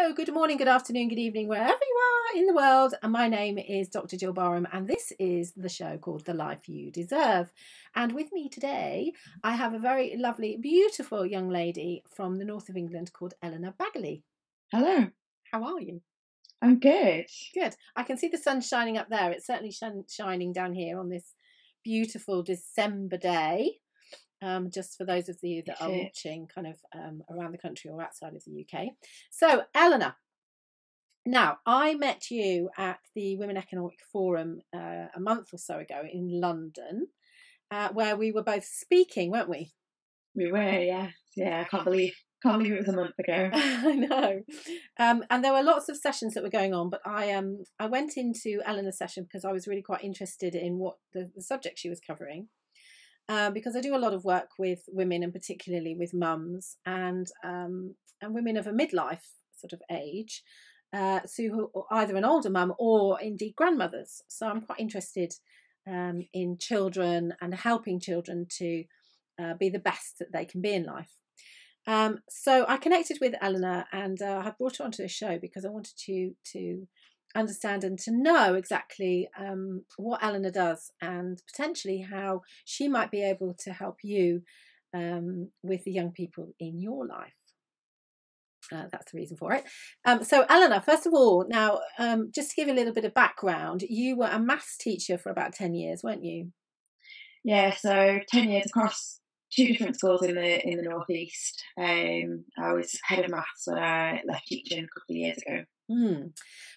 Hello, good morning, good afternoon, good evening, wherever you are in the world. And my name is Dr. Jill Barham, and this is the show called The Life You Deserve. And with me today, I have a very lovely, beautiful young lady from the north of England called Eleanor Baggerly. Hello, How are you? I'm good. Good. I can see the sun shining up there. It's certainly shining down here on this beautiful December day. Just for those of you that are watching kind of around the country or outside of the UK. So, Eleanor, now I met you at the Women Economic Forum a month or so ago in London, where we were both speaking, weren't we? We were, yes. Yeah, I can't believe it was a month ago. I know. And there were lots of sessions that were going on, but I went into Eleanor's session because I was really quite interested in what the subject she was covering. Because I do a lot of work with women, and particularly with mums and women of a midlife sort of age, who are either an older mum or indeed grandmothers. So I'm quite interested in children and helping children to be the best that they can be in life. So I connected with Eleanor, and I brought her onto the show because I wanted to understand and to know exactly what Eleanor does and potentially how she might be able to help you with the young people in your life. That's the reason for it. So Eleanor, first of all, now just to give you a little bit of background, you were a maths teacher for about 10 years, weren't you? Yeah, so 10 years across two different schools in the northeast. I was head of maths when I left teaching a couple of years ago.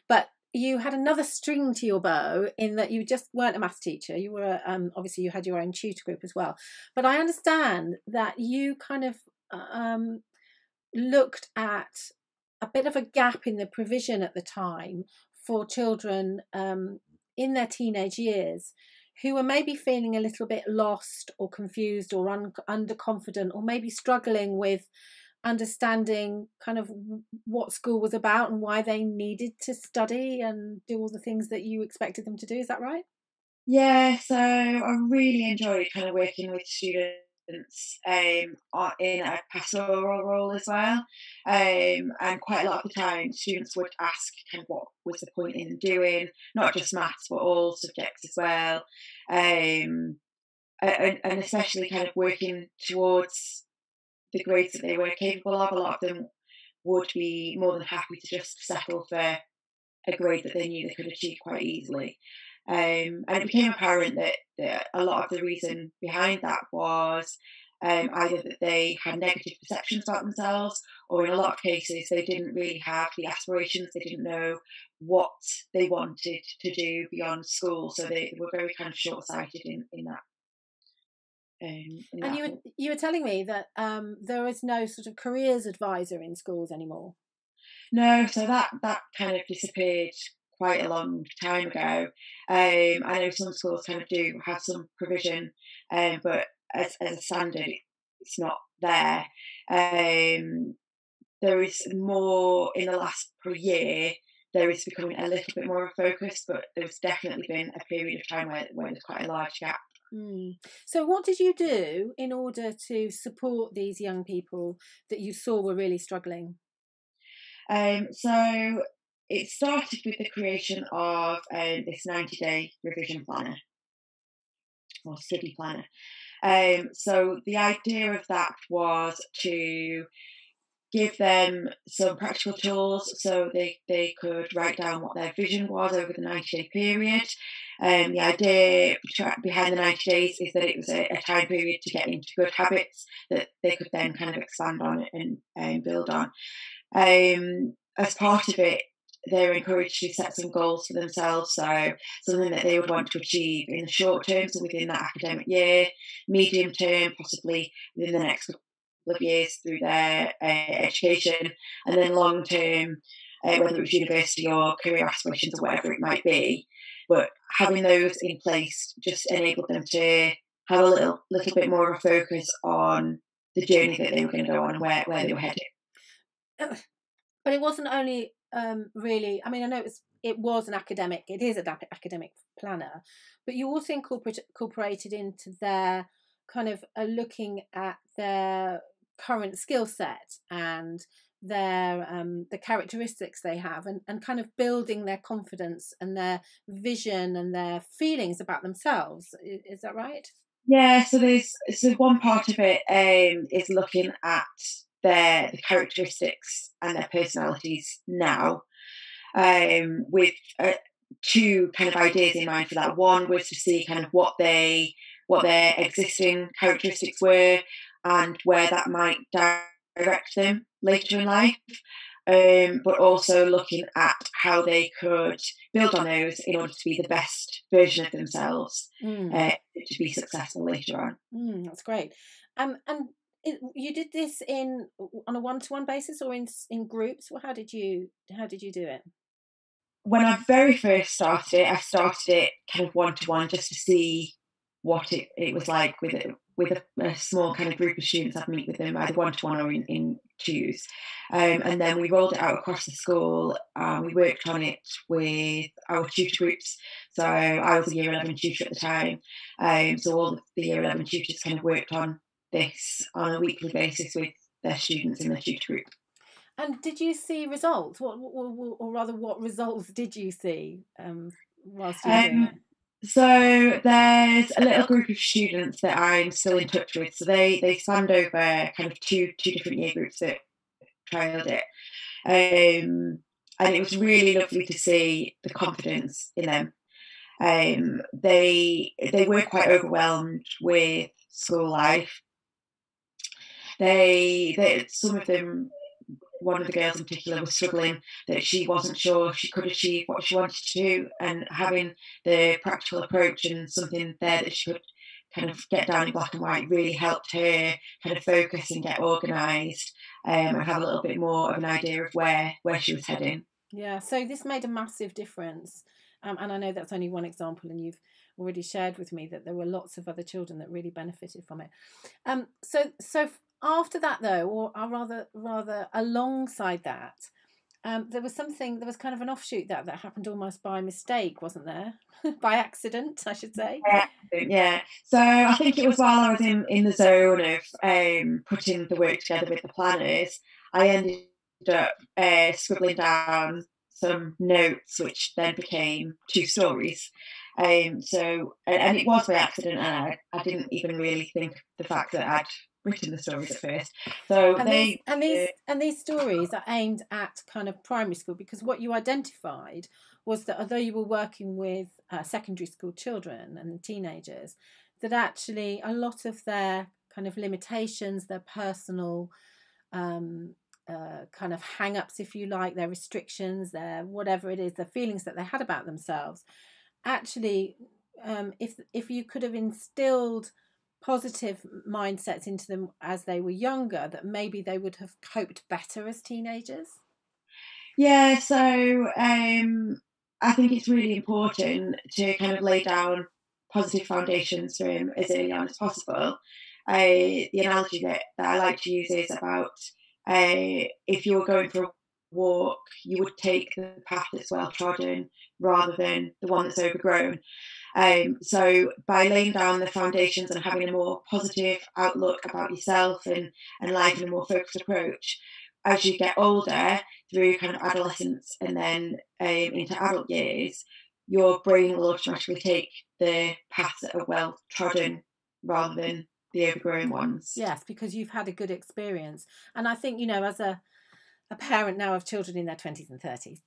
But you had another string to your bow in that you just weren't a maths teacher. You were obviously you had your own tutor group as well. But I understand that you kind of looked at a bit of a gap in the provision at the time for children in their teenage years who were maybe feeling a little bit lost or confused or underconfident, or maybe struggling with understanding kind of what school was about and why they needed to study and do all the things that you expected them to do. Is that right? Yeah, so I really enjoyed kind of working with students in a pastoral role as well. And quite a lot of the time, students would ask kind of what was the point in doing, not just maths, but all subjects as well. Um, and especially kind of working towards the grades that they were capable of. A lot of them would be more than happy to just settle for a grade that they knew they could achieve quite easily. And it became apparent that a lot of the reason behind that was either that they had negative perceptions about themselves, or in a lot of cases, they didn't really have the aspirations, they didn't know what they wanted to do beyond school. So they were very kind of short sighted in that. And you were telling me that there is no sort of careers advisor in schools anymore. No, so that kind of disappeared quite a long time ago. I know some schools kind of do have some provision, but as a standard, it's not there. There is more in the last year. There is becoming a little bit more of a focus, but there's definitely been a period of time where there's quite a large gap. So what did you do in order to support these young people that you saw were really struggling? So it started with the creation of this 90-day revision planner or study planner. So the idea of that was to give them some practical tools so they could write down what their vision was over the 90-day period. The idea behind the 90 days is that it was a time period to get into good habits that they could then kind of expand on and build on. As part of it, they're encouraged to set some goals for themselves, so something that they would want to achieve in the short term, so within that academic year, medium term, possibly within the next couple of years through their education, and then long term, whether it's university or career aspirations or whatever it might be. But having those in place just enabled them to have a little bit more of a focus on the journey that they were going to go on and where they were headed. But it wasn't only really. I mean, I know it was an academic. It is an academic planner, but you also incorporated into their kind of looking at their current skill set and the characteristics they have, and kind of building their confidence and their vision and their feelings about themselves. Is that right? Yeah, so one part of it is looking at the characteristics and their personalities now, with two kind of ideas in mind for that. One was to see kind of what their existing characteristics were and where that might direct them later in life. But also looking at how they could build on those in order to be the best version of themselves, to be successful later on. That's great. And you did this on a one-to-one basis or in groups? Well, how did you do it? When I very first started it, I started it kind of one to one just to see what it was like with a small kind of group of students. I'd meet with them either one to one or in twos, and then we rolled it out across the school. We worked on it with our tutor groups. So I was a year 11 tutor at the time, so all the year 11 tutors kind of worked on this on a weekly basis with their students in the tutor group. And did you see results? Or rather, what results did you see whilst you were doing it? So there's a little group of students that I'm still in touch with. So they spanned over kind of two different year groups that trialed it, and it was really lovely to see the confidence in them. They were quite overwhelmed with school life. They some of them, one of the girls in particular was struggling, that she wasn't sure she could achieve what she wanted to do, and having the practical approach and something there that she could kind of get down in black and white really helped her kind of focus and get organised, and have a little bit more of an idea of where she was heading. Yeah, so this made a massive difference. And I know that's only one example, and you've already shared with me that there were lots of other children that really benefited from it. So after that, though, or rather alongside that, there was kind of an offshoot that happened almost by mistake, wasn't there? By accident, I should say. Yeah. So I think it was while I was in the zone of putting the work together with the planners, I ended up scribbling down some notes, which then became two stories. And it was by accident, and I didn't even really think the fact that I'd written the stories at first. So these stories are aimed at kind of primary school, because what you identified was that although you were working with secondary school children and teenagers, that actually a lot of their kind of limitations, their personal kind of hang-ups, if you like, their restrictions, their whatever it is, the feelings that they had about themselves, actually, if you could have instilled positive mindsets into them as they were younger, that maybe they would have coped better as teenagers. Yeah, so I think it's really important to kind of lay down positive foundations for him as early on as possible. The analogy that I like to use is about if you were going for a walk, you would take the path that's well trodden rather than the one that's overgrown. So by laying down the foundations and having a more positive outlook about yourself and life and a more focused approach, as you get older through kind of adolescence and then into adult years, your brain will automatically take the paths that are well trodden rather than the overgrown ones. Yes, because you've had a good experience. And I think, as a parent now of children in their 20s and 30s,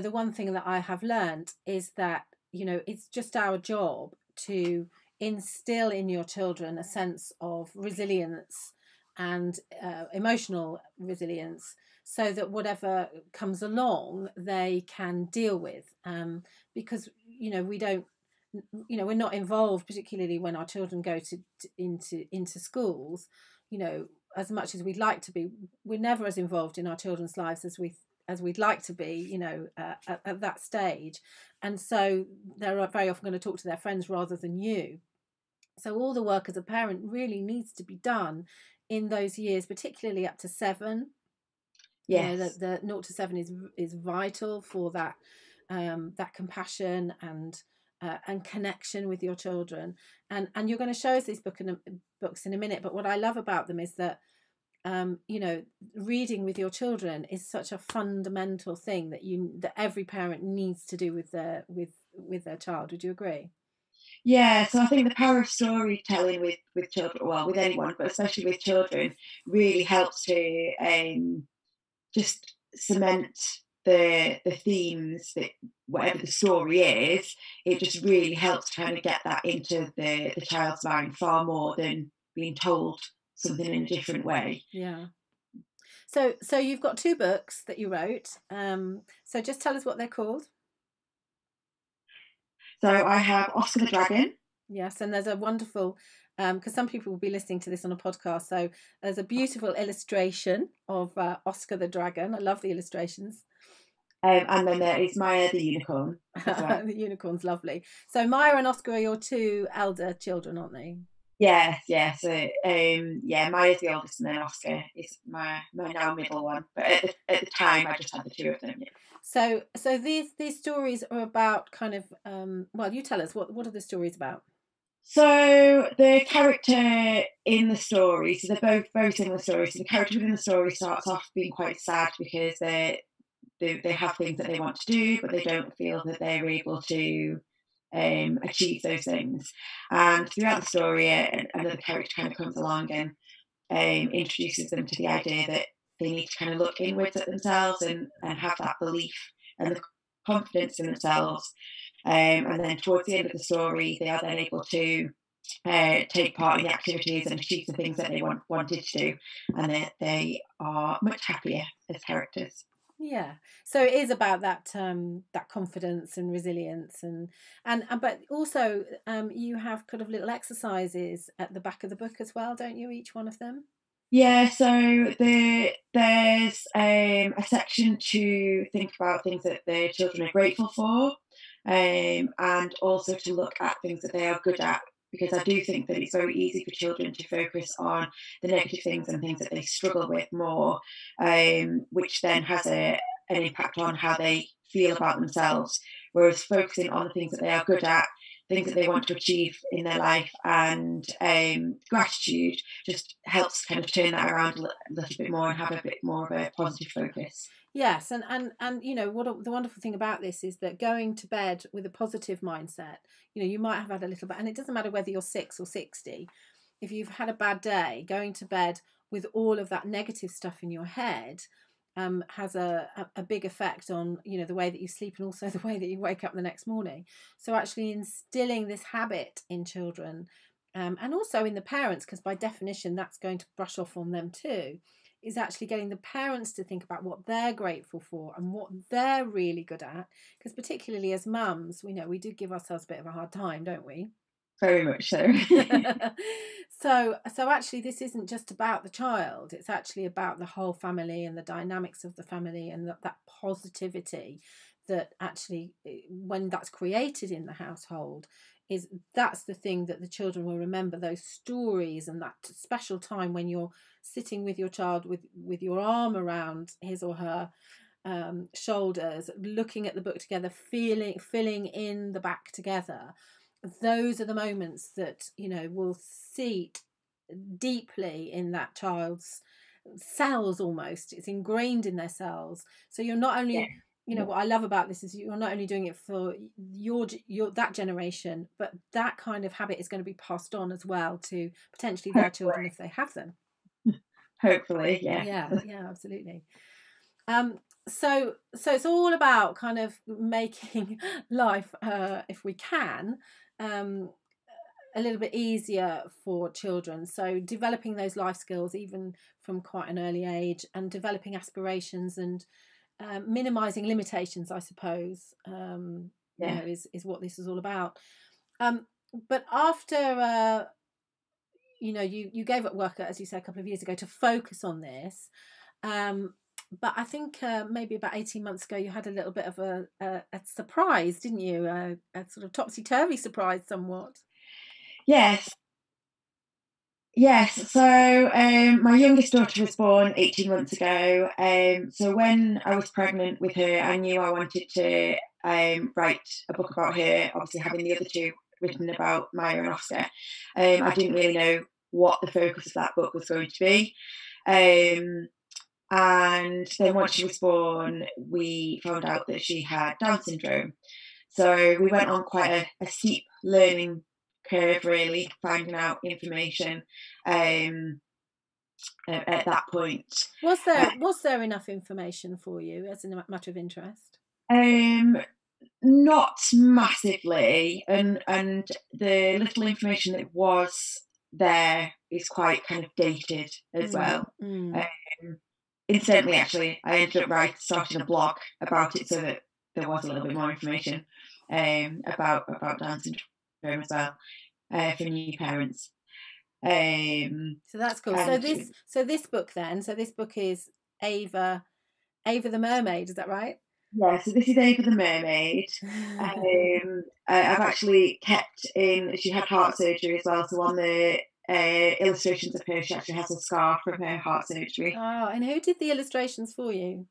the one thing that I have learned is that, it's just our job to instill in your children a sense of resilience and emotional resilience, so that whatever comes along they can deal with, because we're not involved, particularly when our children go into schools, as much as we'd like to be. We're never as involved in our children's lives as we'd like to be, at that stage. And so they're very often going to talk to their friends rather than you. So all the work as a parent really needs to be done in those years, particularly up to 7. Yes. The 0 to 7 is vital for that compassion and connection with your children. And you're going to show us these books in a minute. But what I love about them is that you know, reading with your children is such a fundamental thing that every parent needs to do with their child. Would you agree? Yeah, so I think the power of storytelling with children, well, with anyone, but especially with children, really helps to just cement the themes that whatever the story is, it just really helps to kind of get that into the child's mind far more than being told something in a different way. Yeah. So you've got two books that you wrote. So just tell us what they're called. So I have Oscar the Dragon. Yes, and there's a wonderful, because some people will be listening to this on a podcast. So there's a beautiful illustration of Oscar the Dragon. I love the illustrations. And then there is Maya the Unicorn as well. The unicorn's lovely. So Maya and Oscar are your two elder children, aren't they? Yeah, yeah. So yeah, Maya's the oldest, and then Oscar is my now middle one. But at the time, I just had the two of them. Yeah. So these stories are about kind of well, you tell us what are the stories about? So the character in the story, so they're both in the story. So the character within the story starts off being quite sad because they have things that they want to do, but they don't feel that they're able to achieve those things. And throughout the story, another character kind of comes along and introduces them to the idea that they need to kind of look inwards at themselves and have that belief and the confidence in themselves. And then towards the end of the story, they are then able to take part in the activities and achieve the things that they wanted to do, and they are much happier as characters. Yeah, so it is about that confidence and resilience, and but also you have kind of little exercises at the back of the book as well, don't you? Each one of them. Yeah, so there's a section to think about things that the children are grateful for, and also to look at things that they are good at. Because I do think that it's very easy for children to focus on the negative things and things that they struggle with more, which then has an impact on how they feel about themselves. Whereas focusing on the things that they are good at, things that they want to achieve in their life, and gratitude just helps kind of turn that around a little bit more and have a bit more of a positive focus. Yes, and you know the wonderful thing about this is that going to bed with a positive mindset, you know, you might have had a little bit, and it doesn't matter whether you're 6 or 60. If you've had a bad day, going to bed with all of that negative stuff in your head has a big effect on, you know, the way that you sleep and also the way that you wake up the next morning. So actually instilling this habit in children, and also in the parents, because by definition that's going to brush off on them too, is actually getting the parents to think about what they're grateful for and what they're really good at. Because particularly as mums, we know we do give ourselves a bit of a hard time, don't we? Very much so. So actually this isn't just about the child, it's actually about the whole family and the dynamics of the family, and that positivity that actually, when that's created in the household, that's the thing that the children will remember, those stories and that special time when you're sitting with your child with your arm around his or her shoulders, looking at the book together, filling in the back together. Those are the moments that, you know, will seat deeply in that child's cells. Almost, it's ingrained in their cells. So you're not only, you know, what I love about this is you're not only doing it for your that generation, but that kind of habit is going to be passed on as well to potentially their children if they have them. Hopefully, yeah. Yeah, absolutely. So it's all about kind of making life, if we can, a little bit easier for children. So developing those life skills even from quite an early age, and developing aspirations, and minimizing limitations, I suppose, you know, is what this is all about. But after you know, you gave up work, as you said, a couple of years ago to focus on this. But I think maybe about 18 months ago, you had a little bit of a surprise, didn't you? A sort of topsy-turvy surprise, somewhat. Yes. Yes, so my youngest daughter was born 18 months ago. So when I was pregnant with her, I knew I wanted to write a book about her, obviously having the other two written about Maya and Oscar. I didn't really know what the focus of that book was going to be. And then once she was born, we found out that she had Down syndrome. So we went on quite a steep learning curve, really, finding out information at that point. Was there enough information for you as a matter of interest? Not massively, and the little information that was there is quite kind of dated as well. Incidentally, actually, I ended up starting a blog about it so that there was a little bit more information about Down syndrome as well for new parents. So that's cool. So this book is Ava the Mermaid. Is that right? Yeah, so this is Ava the Mermaid. I've actually kept in, she had heart surgery as well, so on the illustrations of her, she actually has a scar from her heart surgery. Oh, and who did the illustrations for you?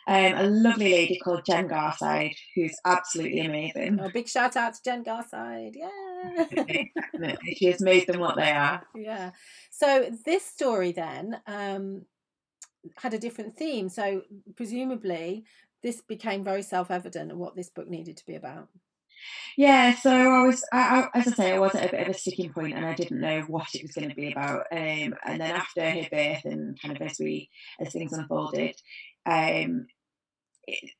A lovely lady called Jen Garside, who's absolutely amazing. Oh, big shout out to Jen Garside. Yeah. Definitely. She has made them what they are. Yeah. So this story then had a different theme. So presumably this became very self-evident what this book needed to be about. Yeah, so as I say, I was at a bit of a sticking point, and I didn't know what it was going to be about. And then after her birth, and kind of as things unfolded,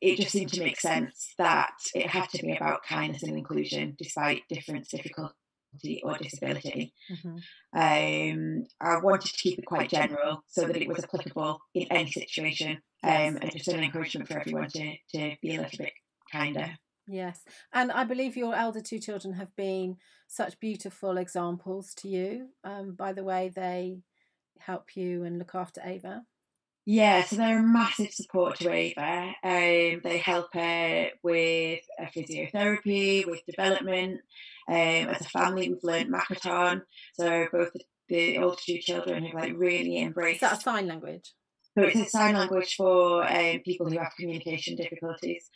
it just seemed to make sense that it had to be about kindness and inclusion, despite difference, difficulty, or disability. I wanted to keep it quite general so that it was applicable in any situation, and just an encouragement for everyone to be a little bit kinder. Yes, and I believe your elder two children have been such beautiful examples to you by the way they help you and look after Ava. Yeah, so they're a massive support to Ava. They help her with physiotherapy, with development. As a family, we've learned Makaton. So both the older two children have really embraced. Is that a sign language? So it's a sign language for people who have communication difficulties.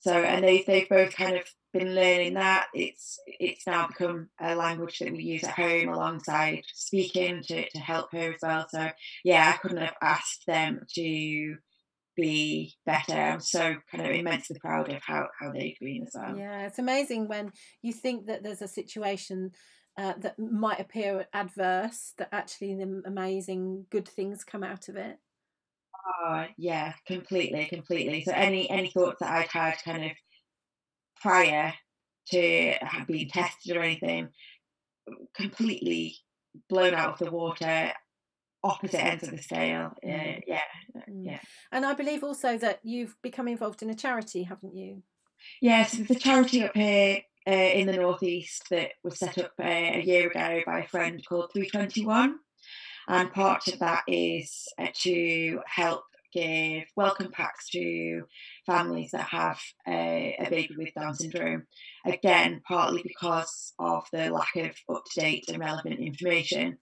So, and they've both kind of been learning that. It's now become a language that we use at home alongside speaking to help her as well. So yeah, I couldn't have asked them to be better. I'm so kind of immensely proud of how they've been as well. Yeah, it's amazing when you think that there's a situation that might appear adverse, that actually the amazing good things come out of it. Oh, yeah, completely. So any thoughts that I'd had kind of prior to being tested or anything, completely blown out of the water, opposite ends of the scale. Yeah. And I believe also that you've become involved in a charity, haven't you? Yes, there's a charity up here in the northeast that was set up a year ago by a friend called 321. And part of that is to help give welcome packs to families that have a baby with Down syndrome. Again, partly because of the lack of up-to-date and relevant information.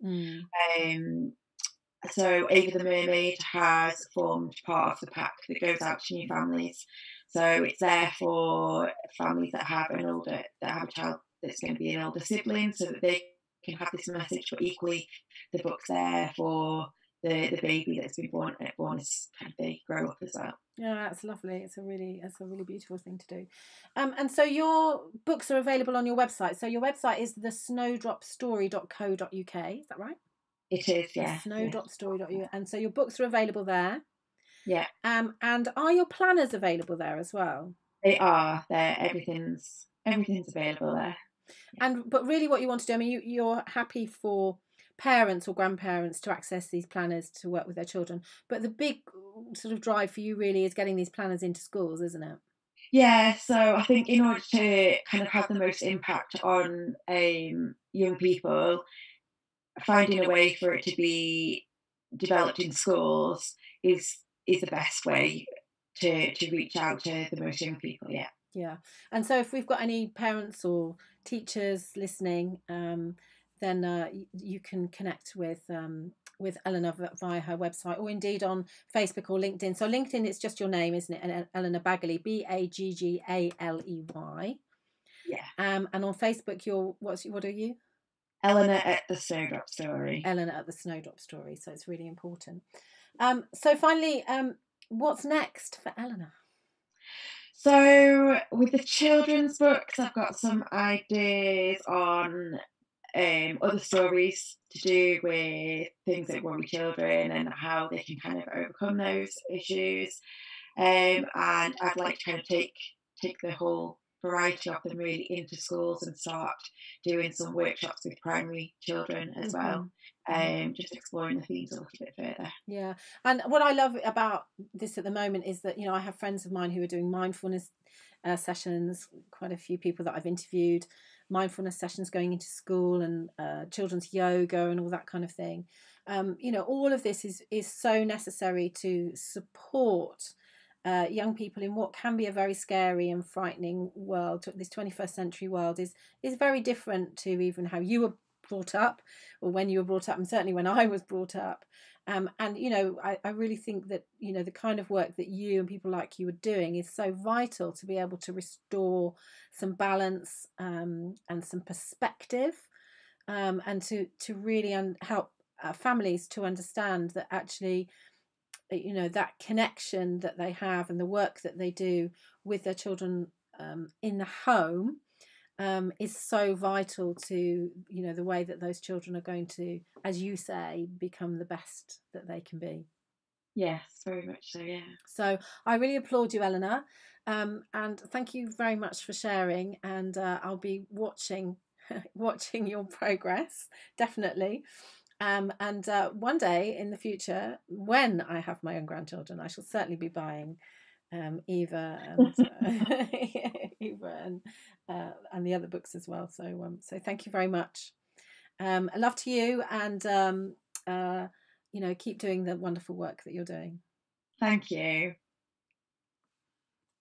So Ava the Mermaid has formed part of the pack that goes out to new families. So it's there for families that have a child that's going to be an older sibling, so that they can have this message. But equally, the book's there for the baby that's been born as kind of they grow up as well. Yeah, that's lovely. It's a really beautiful thing to do. And so your books are available on your website. So your website is thesnowdropstory.co.uk. Is that right? It is, yeah. Snow.story.uk. And so your books are available there. Yeah. And are your planners available there as well? They are. Everything's available there. But really what you want to do, I mean, you're happy for parents or grandparents to access these planners to work with their children, but the big sort of drive for you really is getting these planners into schools, isn't it? Yeah, so I think in order to kind of have the most impact on young people, finding a way for it to be developed in schools is the best way to reach out to the most young people. Yeah. And so if we've got any parents or teachers listening, then you can connect with Eleanor via her website, or indeed on Facebook or LinkedIn. So LinkedIn, it's just your name, isn't it? Eleanor Baggaley, Baggaley. Yeah. And on Facebook, what are you? Eleanor at the Snowdrop Story. Eleanor at the Snowdrop Story. So it's really important. So finally, what's next for Eleanor? So with the children's books, I've got some ideas on other stories to do with things that worry children and how they can kind of overcome those issues. And I'd like to kind of take the whole variety of them really into schools and start doing some workshops with primary children as well. Just exploring the themes a little bit further. Yeah, and what I love about this at the moment is that, you know, I have friends of mine who are doing mindfulness sessions, quite a few people that I've interviewed, mindfulness sessions going into school, and children's yoga and all that kind of thing. You know, all of this is so necessary to support young people in what can be a very scary and frightening world. This 21st century world is very different to even how you were brought up, or when you were brought up, and certainly when I was brought up. And you know, I really think that, you know, the kind of work that you and people like you are doing is so vital to be able to restore some balance and some perspective, and to really help families to understand that actually, you know, that connection that they have and the work that they do with their children in the home is so vital to, you know, the way that those children are going to, as you say, become the best that they can be. Yes, very much so, yeah. So I really applaud you, Eleanor, and thank you very much for sharing, and I'll be watching watching your progress, definitely. And one day in the future, when I have my own grandchildren, I shall certainly be buying Eva and Eva and the other books as well. So so thank you very much. Love to you, and you know, keep doing the wonderful work that you're doing. Thank you.